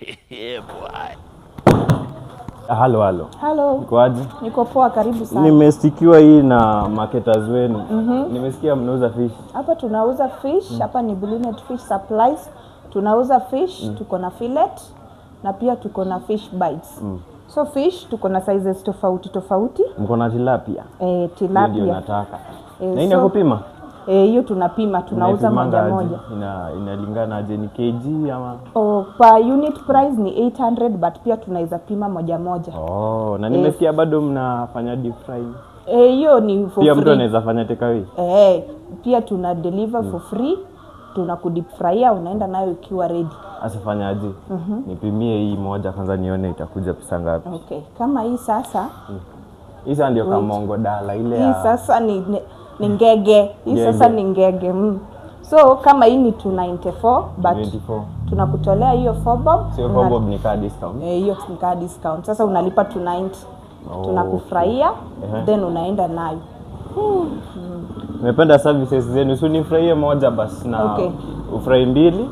Yeah, boy. Halo. Kwaje? Niko poa, karibu sana. Nimestikiwa hii na marketers wenu. Nimesikia mnauza fish. Hapa tunauza fish, hapa ni Blue Net Fish Supplies. Tunauza fish, tuko na fillet na pia tuko na fish bites. So fish tuko na sizes tofauti. Mko na tilapia? Tilapia. Ndio nataka. Na ina kupima? Hiyo tunapima, tunauza moja. Inalingana aje, ni kg ama? Per unit price ni 800 but pia tunaweza pima moja. Na nimesikia bado mnafanya deep fry. Hiyo ni for pia free. Mtu anaweza fanya take away? Pia tuna deliver for free. Tunakudeep fryer, unaenda nayo ikiwa ready. Asifanyaje? Nipimie hii moja kwanza nione itakuja pesa ngapi. Okay. Kama hii sasa. Hii sasa ndio kama mongo dala ile. Hii sasa ni ngege. Hii sasa ni ngege. So kama hii ni 294 but 24. Tunakutolea hiyo 4 bob. Sio 4 bob ni card discount. Hiyo ni card discount. Sasa unalipa 290. Tunakufurahia then unaenda nayo. Nimependa services zenu. So nifurahie moja basi na ufurahi mbili.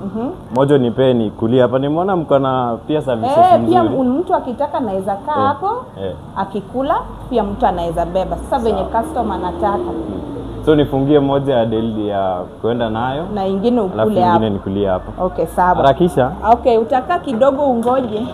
Moja nipeni kulia hapa. Nimeona mko na pia services nzuri. Pia mtu akitaka anaweza kaa hapo. Akikula pia mtu anaweza beba. Sasa venye customer anataka. So nifungie moja ya deli ya kwenda nayo na ingine ukule hapo. Alafu ingine nikulia hapa. Okay, sawa. Harakisha. Okay, utakaa kidogo ungoje.